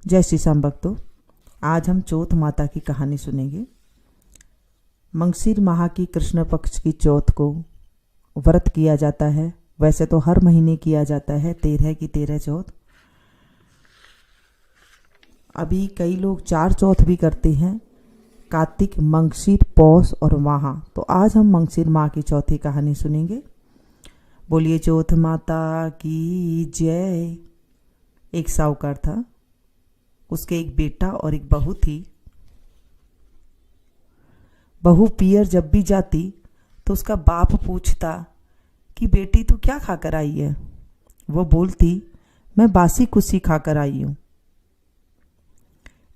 जय श्री श्याम भक्तों, आज हम चौथ माता की कहानी सुनेंगे। मंगशीर माह की कृष्ण पक्ष की चौथ को व्रत किया जाता है। वैसे तो हर महीने किया जाता है 13 की 13 चौथ। अभी कई लोग 4 चौथ भी करते हैं, कार्तिक, मंगशीर, पौष और माह। तो आज हम मंगशीर माह की चौथी कहानी सुनेंगे। बोलिए चौथ माता की जय। एक साहूकार था, उसके एक बेटा और एक बहू थी। बहू पियर जब भी जाती तो उसका बाप पूछता कि बेटी तू क्या खाकर आई है। वो बोलती, मैं बासी कुसी खाकर आई हूं।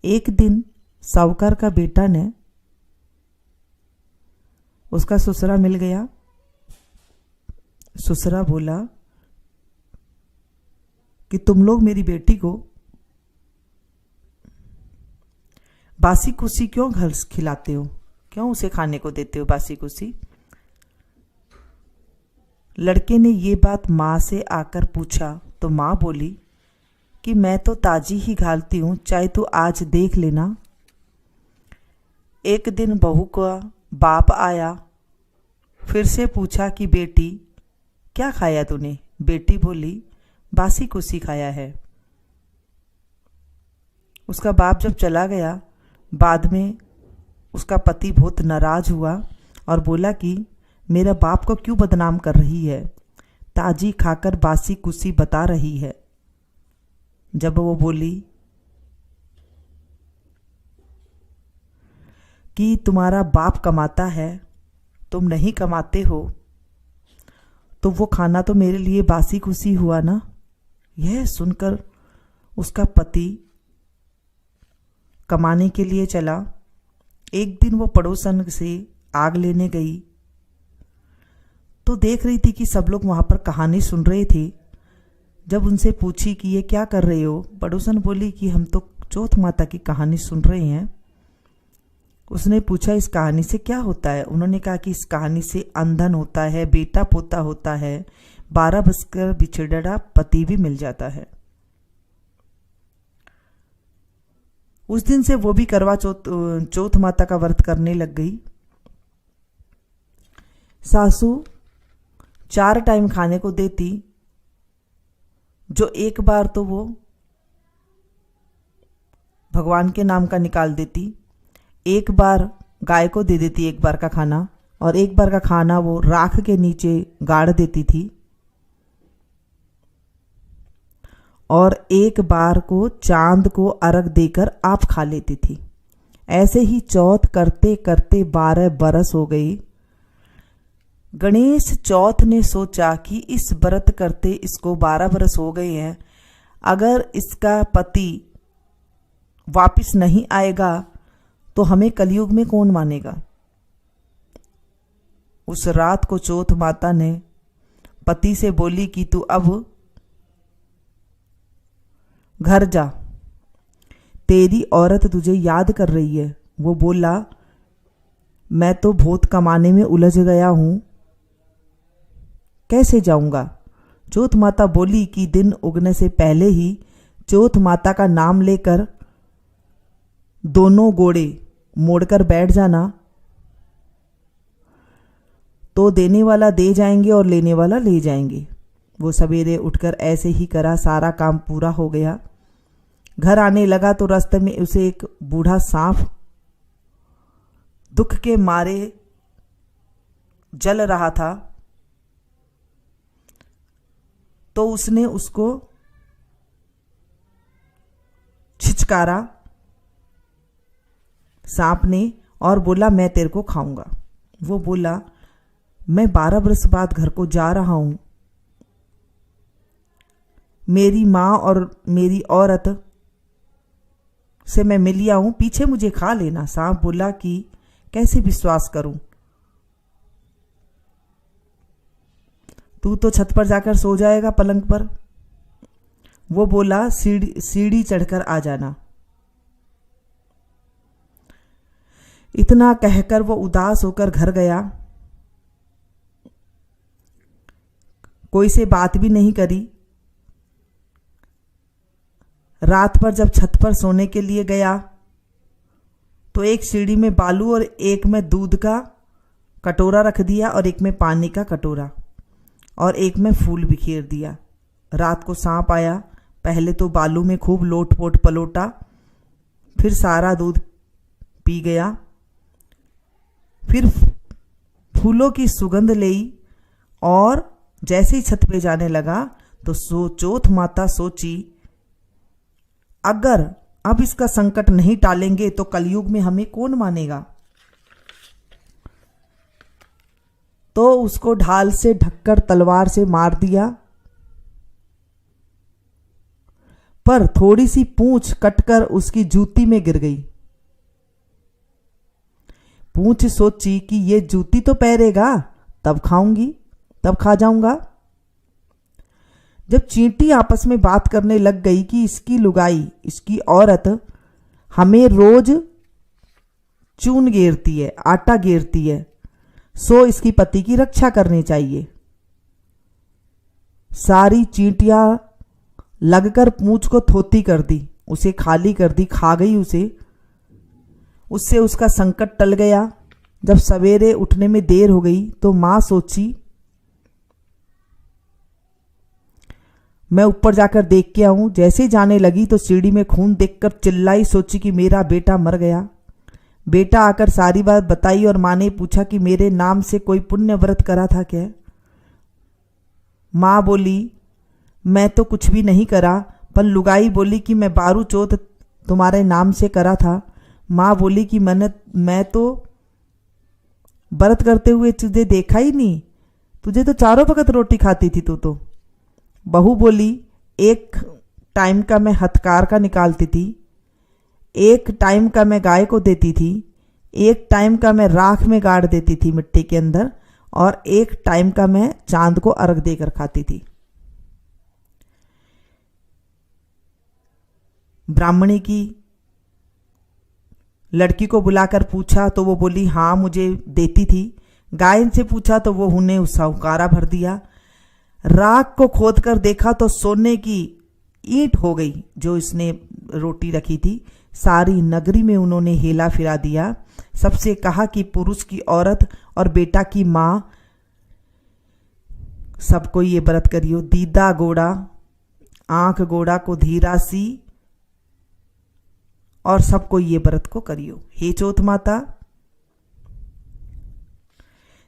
एक दिन साहूकार का बेटा ने उसका ससुरा मिल गया। ससुरा बोला कि तुम लोग मेरी बेटी को बासी कुसी क्यों घर खिलाते हो, क्यों उसे खाने को देते हो बासी कुसी। लड़के ने ये बात माँ से आकर पूछा तो माँ बोली कि मैं तो ताजी ही घालती हूँ, चाहे तू आज देख लेना। एक दिन बहू का बाप आया, फिर से पूछा कि बेटी क्या खाया तूने। बेटी बोली, बासी कुसी खाया है। उसका बाप जब चला गया, बाद में उसका पति बहुत नाराज हुआ और बोला कि मेरा बाप को क्यों बदनाम कर रही है, ताजी खाकर बासी कुसी बता रही है। जब वो बोली कि तुम्हारा बाप कमाता है, तुम नहीं कमाते हो, तो वो खाना तो मेरे लिए बासी कुसी हुआ ना। यह सुनकर उसका पति कमाने के लिए चला। एक दिन वो पड़ोसन से आग लेने गई तो देख रही थी कि सब लोग वहां पर कहानी सुन रहे थे। जब उनसे पूछी कि ये क्या कर रहे हो, पड़ोसन बोली कि हम तो चौथ माता की कहानी सुन रहे हैं। उसने पूछा इस कहानी से क्या होता है। उन्होंने कहा कि इस कहानी से अंधन होता है, बेटा पोता होता है, 12 बजकर बिछड़ा पति भी मिल जाता है। उस दिन से वो भी करवा चौथ माता का व्रत करने लग गई। सासू 4 टाइम खाने को देती, जो एक बार तो वो भगवान के नाम का निकाल देती, एक बार गाय को दे देती एक बार का खाना, और एक बार का खाना वो राख के नीचे गाड़ देती थी, और एक बार को चांद को अर्घ देकर आप खा लेती थी। ऐसे ही चौथ करते करते 12 बरस हो गई। गणेश चौथ ने सोचा कि इस व्रत करते इसको 12 बरस हो गए हैं, अगर इसका पति वापिस नहीं आएगा तो हमें कलयुग में कौन मानेगा। उस रात को चौथ माता ने पति से बोली कि तू अब घर जा, तेरी औरत तुझे याद कर रही है। वो बोला, मैं तो बहुत कमाने में उलझ गया हूं, कैसे जाऊंगा। चौथ माता बोली कि दिन उगने से पहले ही चौथ माता का नाम लेकर दोनों घोड़े मोड़कर बैठ जाना, तो देने वाला दे जाएंगे और लेने वाला ले जाएंगे। वो सवेरे उठकर ऐसे ही करा, सारा काम पूरा हो गया। घर आने लगा तो रास्ते में उसे एक बूढ़ा सांप दुख के मारे जल रहा था। तो उसने उसको छिचकारा सांप ने और बोला, मैं तेरे को खाऊंगा। वो बोला, मैं 12 बरस बाद घर को जा रहा हूं, मेरी माँ और मेरी औरत से मैं मिल लिया हूं, पीछे मुझे खा लेना। सांप बोला कि कैसे विश्वास करूं, तू तो छत पर जाकर सो जाएगा पलंग पर। वो बोला, सीढ़ी चढ़कर आ जाना। इतना कहकर वो उदास होकर घर गया, कोई से बात भी नहीं करी। रात पर जब छत पर सोने के लिए गया तो एक सीढ़ी में बालू और एक में दूध का कटोरा रख दिया और एक में पानी का कटोरा और एक में फूल बिखेर दिया। रात को सांप आया, पहले तो बालू में खूब लोट-पोट पलोटा, फिर सारा दूध पी गया, फिर फूलों की सुगंध ली और जैसे ही छत पे जाने लगा तो चौथ माता सोची, अगर अब इसका संकट नहीं टालेंगे तो कलयुग में हमें कौन मानेगा। तो उसको ढाल से ढककर तलवार से मार दिया, पर थोड़ी सी पूंछ कटकर उसकी जूती में गिर गई। पूंछ सोची कि ये जूती तो पहरेगा तब खाऊंगी, तब खा जाऊंगा। जब चींटी आपस में बात करने लग गई कि इसकी लुगाई, इसकी औरत हमें रोज चून गेरती है, आटा गेरती है, सो इसकी पति की रक्षा करनी चाहिए। सारी चींटियां लगकर पूंछ को थोती कर दी, उसे खाली कर दी, खा गई उसे। उससे उसका संकट टल गया। जब सवेरे उठने में देर हो गई तो मां सोची, मैं ऊपर जाकर देख के आऊं। जैसे ही जाने लगी तो सीढ़ी में खून देखकर चिल्लाई, सोची कि मेरा बेटा मर गया। बेटा आकर सारी बात बताई और मां ने पूछा कि मेरे नाम से कोई पुण्य व्रत करा था क्या। मां बोली, मैं तो कुछ भी नहीं करा, पर लुगाई बोली कि मैं बारू चौथ तुम्हारे नाम से करा था। मां बोली कि मैं तो व्रत करते हुए तुझे देखा ही नहीं, तुझे तो चारों वक्त रोटी खाती थी तू तो। बहू बोली, एक टाइम का मैं हथकार का निकालती थी, एक टाइम का मैं गाय को देती थी, एक टाइम का मैं राख में गाड़ देती थी मिट्टी के अंदर, और एक टाइम का मैं चांद को अर्घ देकर खाती थी। ब्राह्मणी की लड़की को बुलाकर पूछा तो वो बोली, हाँ मुझे देती थी। गाय से पूछा तो वो उन्हें साहूकारा भर दिया। राख को खोद कर देखा तो सोने की ईंट हो गई जो इसने रोटी रखी थी। सारी नगरी में उन्होंने हेला फिरा दिया। सबसे कहा कि पुरुष की औरत और बेटा की मां सबको ये व्रत करियो। दीदा गोड़ा आंख गोड़ा को धीरा सी, और सबको ये व्रत को करियो। हे चौथ माता,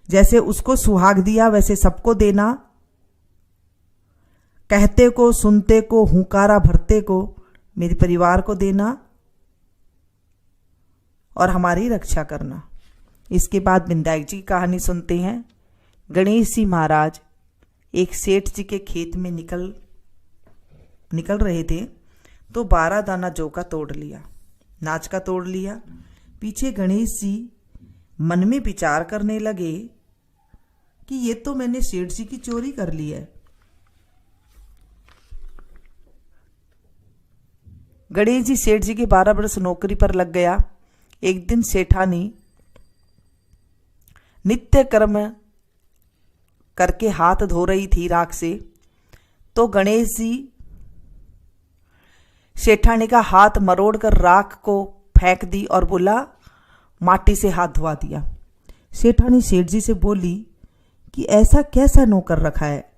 जैसे उसको सुहाग दिया वैसे सबको देना। कहते को, सुनते को, हुंकारा भरते को मेरे परिवार को देना और हमारी रक्षा करना। इसके बाद विनायक जी की कहानी सुनते हैं। गणेश जी महाराज एक सेठ जी के खेत में निकल रहे थे तो 12 दाना जौ का तोड़ लिया, नाच का तोड़ लिया। पीछे गणेश जी मन में विचार करने लगे कि ये तो मैंने सेठ जी की चोरी कर ली है। गणेश जी सेठ जी के 12 वर्ष नौकरी पर लग गया। एक दिन सेठानी नित्य कर्म करके हाथ धो रही थी राख से, तो गणेश जी सेठानी का हाथ मरोड़ कर राख को फेंक दी और बोला, माटी से हाथ धोवा दिया। सेठानी सेठ जी से बोली कि ऐसा कैसा नौकर रखा है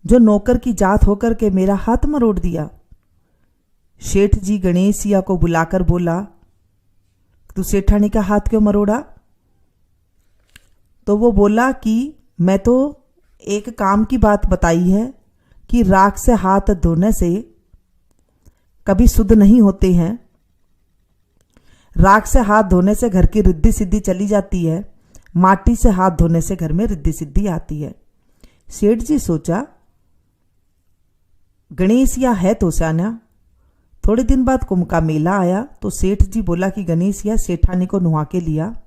जो नौकर की जात होकर के मेरा हाथ मरोड़ दिया। सेठ जी गणेशिया को बुलाकर बोला, तू सेठानी का हाथ क्यों मरोड़ा? तो वो बोला कि मैं तो एक काम की बात बताई है कि राख से हाथ धोने से कभी शुद्ध नहीं होते हैं। राख से हाथ धोने से घर की रिद्धि सिद्धि चली जाती है, माटी से हाथ धोने से घर में रिद्धि सिद्धि आती है। सेठ जी सोचा, गणेशिया है तो सियाना। थोड़े दिन बाद कुंभ का मेला आया तो सेठ जी बोला कि गणेशिया सेठानी को नुहा के लिया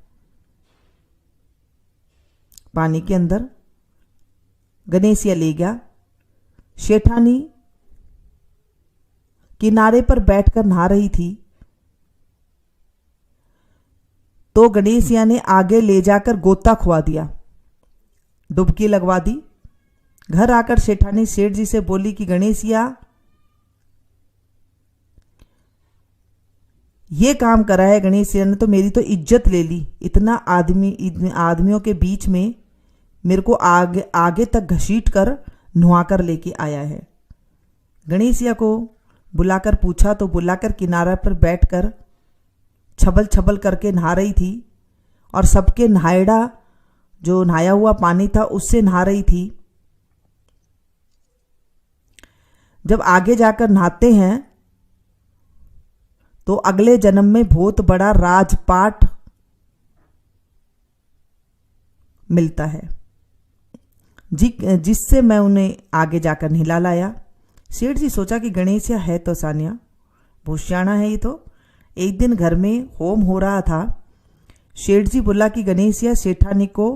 पानी के अंदर। गणेशिया ले गया। सेठानी किनारे पर बैठकर नहा रही थी तो गणेशिया ने आगे ले जाकर गोता खुआ दिया, डुबकी लगवा दी। घर आकर सेठानी सेठ जी से बोली कि गणेशिया ये काम करा है गणेशिया ने तो मेरी तो इज्जत ले ली। इतना आदमियों के बीच में मेरे को आगे आगे तक घसीट कर नुहा कर लेके आया है। गणेशिया को बुलाकर पूछा तो बुलाकर किनारा पर बैठकर छबल छबल करके नहा रही थी और सबके नहायड़ा जो नहाया हुआ पानी था उससे नहा रही थी। जब आगे जाकर नहाते हैं तो अगले जन्म में बहुत बड़ा राजपाट मिलता है जिससे मैं उन्हें आगे जाकर नहला लाया। सेठ जी सोचा कि गणेशिया है तो सानिया भूषाना है ये तो। एक दिन घर में होम हो रहा था। सेठ जी बोला कि गणेशिया सेठानी को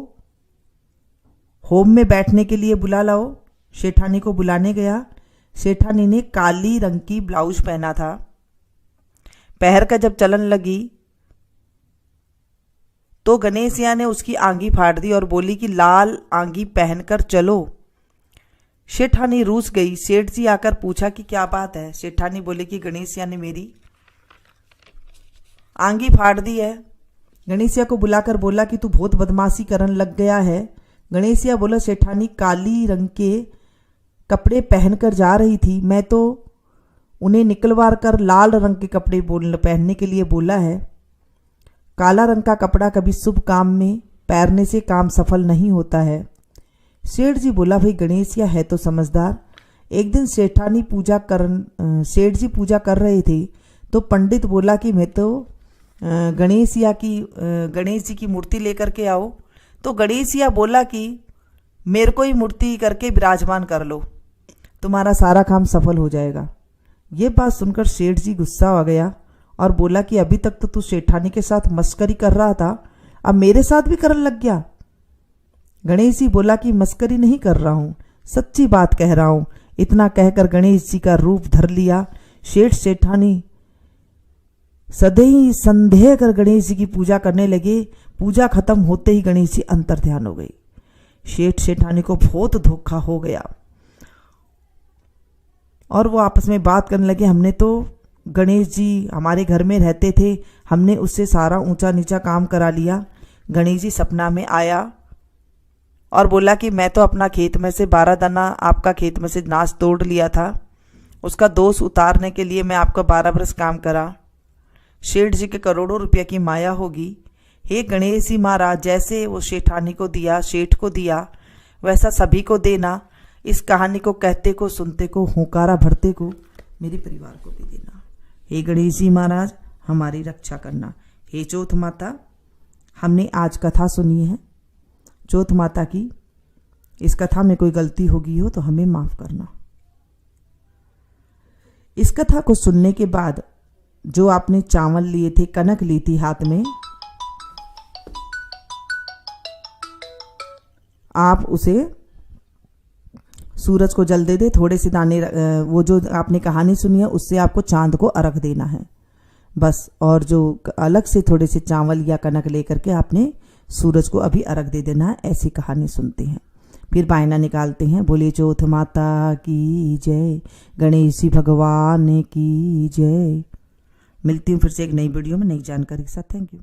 होम में बैठने के लिए बुला लाओ। सेठानी को बुलाने गया। सेठानी ने काली रंग की ब्लाउज पहना था। पैर का जब चलन लगी तो गणेशिया ने उसकी आंगी फाड़ दी और बोली कि लाल आंगी पहनकर चलो। सेठानी रूस गई। सेठ जी आकर पूछा कि क्या बात है। सेठानी बोली कि गणेशिया ने मेरी आंगी फाड़ दी है। गणेशिया को बुलाकर बोला कि तू बहुत बदमाशी करने लग गया है। गणेशिया बोला सेठानी काली रंग के कपड़े पहनकर जा रही थी, मैं तो उन्हें निकलवा कर लाल रंग के कपड़े पहनने के लिए बोला है। काला रंग का कपड़ा कभी शुभ काम में पहनने से काम सफल नहीं होता है। सेठ जी बोला भाई गणेशिया है तो समझदार। एक दिन सेठ जी पूजा कर रहे थे तो पंडित बोला कि मैं तो गणेश जी की मूर्ति लेकर के आओ। तो गणेशिया बोला कि मेरे को ही मूर्ति करके विराजमान कर लो, तुम्हारा सारा काम सफल हो जाएगा। ये बात सुनकर सेठ जी गुस्सा आ गया और बोला कि अभी तक तो तू सेठानी के साथ मस्करी कर रहा था, अब मेरे साथ भी करने लग गया। गणेश जी बोला कि मस्करी नहीं कर रहा हूं, सच्ची बात कह रहा हूं। इतना कहकर गणेश जी का रूप धर लिया। सेठानी सदैव संदेह कर गणेश जी की पूजा करने लगे। पूजा खत्म होते ही गणेश जी अंतर ध्यान हो गई। सेठानी को बहुत धोखा हो गया और वो आपस में बात करने लगे, हमने तो गणेश जी हमारे घर में रहते थे, हमने उससे सारा ऊंचा नीचा काम करा लिया। गणेश जी सपना में आया और बोला कि मैं तो अपना खेत में से 12 दाना आपका खेत में से नाश तोड़ लिया था, उसका दोष उतारने के लिए मैं आपका 12 बरस काम करा। सेठ जी के करोड़ों रुपया की माया होगी। हे गणेश जी महाराज, जैसे वो सेठानी को दिया, सेठ को दिया, वैसा सभी को देना। इस कहानी को कहते को, सुनते को, हुंकारा भरते को, मेरे परिवार को भी देना। हे गणेश जी महाराज, हमारी रक्षा करना। हे चौथ माता, हमने आज कथा सुनी है चौथ माता की। इस कथा में कोई गलती होगी हो तो हमें माफ करना। इस कथा को सुनने के बाद जो आपने चावल लिए थे, कनक ली थी हाथ में, आप उसे सूरज को जल दे दे। थोड़े से दाने, वो जो आपने कहानी सुनी है उससे आपको चांद को अर्घ देना है बस। और जो अलग से थोड़े से चावल या कनक लेकर के आपने सूरज को अभी अर्घ दे देना है। ऐसी कहानी सुनते हैं, फिर बायना निकालते हैं। बोले चौथ माता की जय, गणेश जी भगवान की जय। मिलती हूँ फिर से एक नई वीडियो में नई जानकारी के साथ। Thank you.